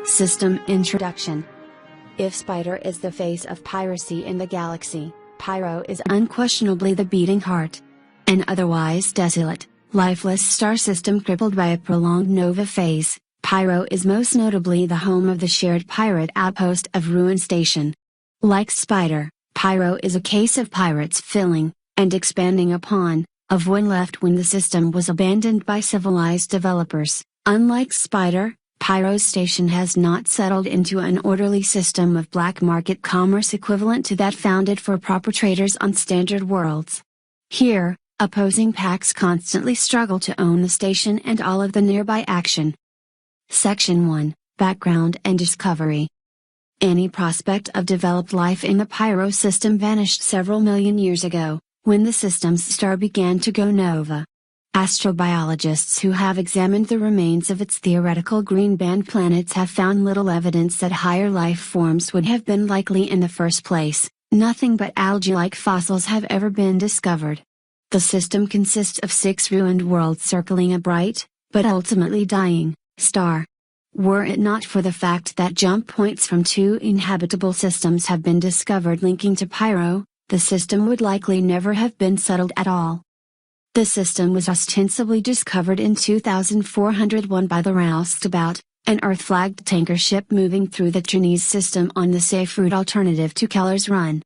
System Introduction. If Spider is the face of piracy in the galaxy, Pyro is unquestionably the beating heart. An otherwise desolate, lifeless star system crippled by a prolonged nova phase, Pyro is most notably the home of the shared pirate outpost of Ruin Station. Like Spider, Pyro is a case of pirates filling, and expanding upon, a void left when the system was abandoned by civilized developers. Unlike Spider, Pyro's station has not settled into an orderly system of black market commerce equivalent to that founded for proper traders on standard worlds. Here, opposing packs constantly struggle to own the station and all of the nearby action. Section 1, Background and Discovery. Any prospect of developed life in the Pyro system vanished several million years ago, when the system's star began to go nova. Astrobiologists who have examined the remains of its theoretical green band planets have found little evidence that higher life forms would have been likely in the first place. Nothing but algae-like fossils have ever been discovered. The system consists of 6 ruined worlds circling a bright, but ultimately dying, star. Were it not for the fact that jump points from 2 inhabitable systems have been discovered linking to Pyro, the system would likely never have been settled at all. The system was ostensibly discovered in 2401 by the Roustabout, an Earth-flagged tanker ship moving through the Chinese system on the safe route alternative to Keller's Run.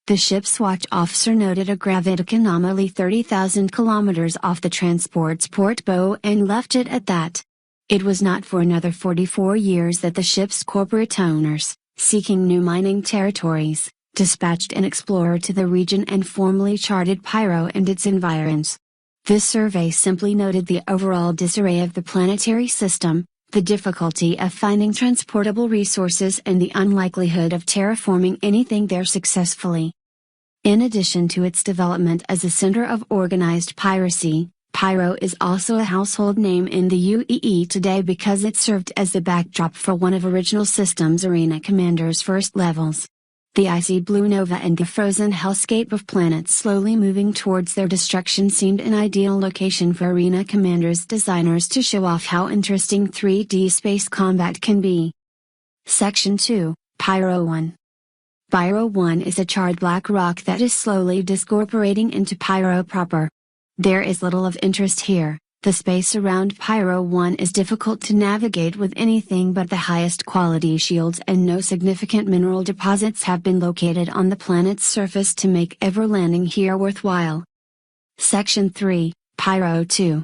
The ship's watch officer noted a gravitic anomaly 30,000 kilometers off the transport's port bow and left it at that. It was not for another 44 years that the ship's corporate owners, seeking new mining territories, dispatched an explorer to the region and formally charted Pyro and its environs. This survey simply noted the overall disarray of the planetary system, the difficulty of finding transportable resources and the unlikelihood of terraforming anything there successfully. In addition to its development as a center of organized piracy, Pyro is also a household name in the UEE today because it served as the backdrop for one of original system's Arena Commander's first levels. The icy blue nova and the frozen hellscape of planets slowly moving towards their destruction seemed an ideal location for Arena Commander's designers to show off how interesting 3D space combat can be. Section 2, Pyro 1. Pyro 1 is a charred black rock that is slowly discorporating into Pyro proper. There is little of interest here. The space around Pyro 1 is difficult to navigate with anything but the highest quality shields, and no significant mineral deposits have been located on the planet's surface to make ever landing here worthwhile. Section 3, Pyro 2.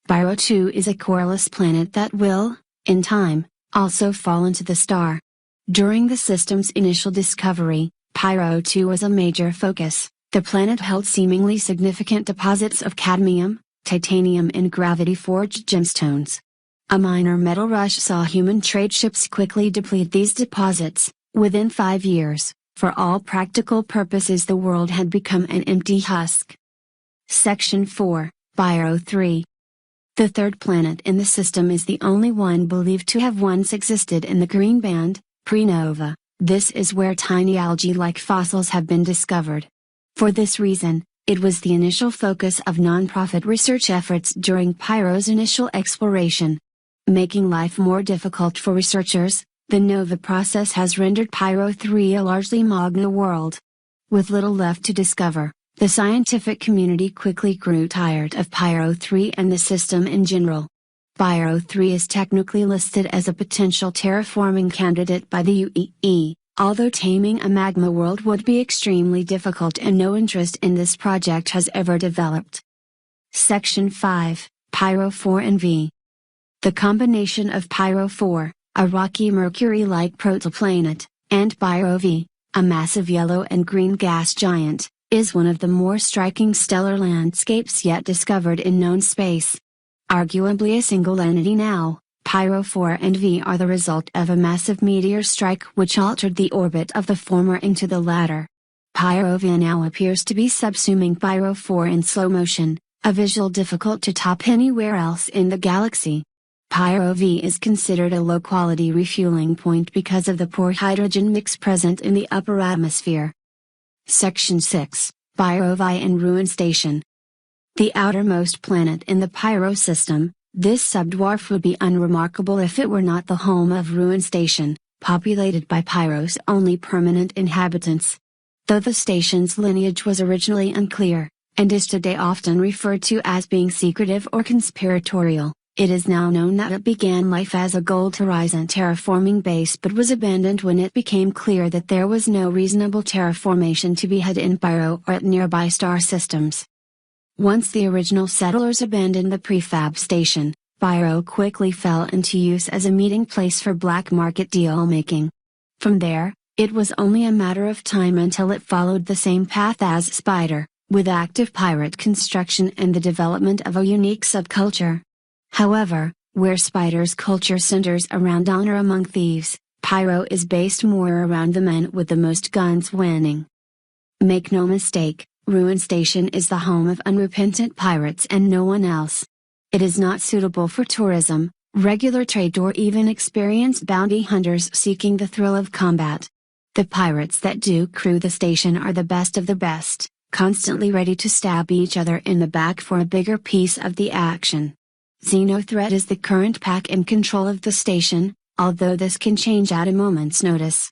Pyro 2 is a coreless planet that will, in time, also fall into the star. During the system's initial discovery, Pyro 2 was a major focus. The planet held seemingly significant deposits of cadmium, titanium and gravity-forged gemstones. A minor metal rush saw human trade ships quickly deplete these deposits. Within 5 years, for all practical purposes the world had become an empty husk. Section 4, Pyro 3. The third planet in the system is the only one believed to have once existed in the green band, pre-nova. This is where tiny algae-like fossils have been discovered. For this reason, it was the initial focus of non-profit research efforts during Pyro's initial exploration. Making life more difficult for researchers, the nova process has rendered Pyro 3 a largely magna world. With little left to discover, the scientific community quickly grew tired of Pyro 3 and the system in general. Pyro 3 is technically listed as a potential terraforming candidate by the UEE. Although taming a magma world would be extremely difficult and no interest in this project has ever developed. Section 5, Pyro 4 and V. The combination of Pyro 4, a rocky Mercury-like protoplanet, and Pyro V, a massive yellow and green gas giant, is one of the more striking stellar landscapes yet discovered in known space. Arguably a single entity now, Pyro 4 and V are the result of a massive meteor strike which altered the orbit of the former into the latter. Pyro V now appears to be subsuming Pyro 4 in slow motion, a visual difficult to top anywhere else in the galaxy. Pyro V is considered a low-quality refueling point because of the poor hydrogen mix present in the upper atmosphere. Section 6, Pyro V and Ruin Station. The outermost planet in the Pyro system, This subdwarf would be unremarkable if it were not the home of Ruin Station, populated by Pyro's only permanent inhabitants. Though the station's lineage was originally unclear, and is today often referred to as being secretive or conspiratorial, it is now known that it began life as a Gold Horizon terraforming base but was abandoned when it became clear that there was no reasonable terraformation to be had in Pyro or at nearby star systems. Once the original settlers abandoned the prefab station, Pyro quickly fell into use as a meeting place for black market deal-making. From there, it was only a matter of time until it followed the same path as Spider, with active pirate construction and the development of a unique subculture. However, where Spider's culture centers around honor among thieves, Pyro is based more around the men with the most guns winning. Make no mistake, Ruin Station is the home of unrepentant pirates and no one else. It is not suitable for tourism, regular trade or even experienced bounty hunters seeking the thrill of combat. The pirates that do crew the station are the best of the best, constantly ready to stab each other in the back for a bigger piece of the action. Xenothreat is the current pack in control of the station, although this can change at a moment's notice.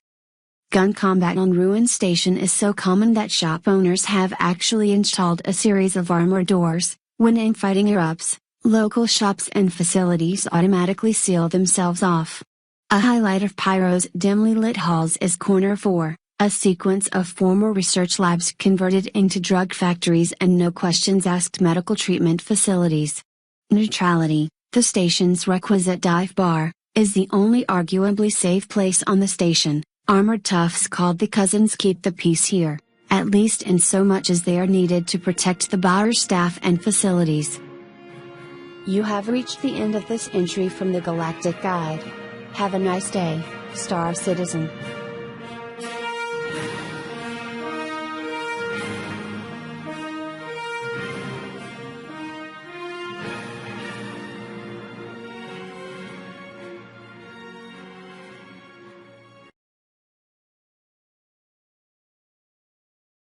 Gun combat on Ruin Station is so common that shop owners have actually installed a series of armor doors. When infighting erupts, local shops and facilities automatically seal themselves off. A highlight of Pyro's dimly lit halls is Corner 4, a sequence of former research labs converted into drug factories and no questions asked medical treatment facilities. Neutrality, the station's requisite dive bar, is the only arguably safe place on the station. Armored toughs called the Cousins keep the peace here, at least in so much as they are needed to protect the bar's staff and facilities. You have reached the end of this entry from the Galactic Guide. Have a nice day, Star Citizen.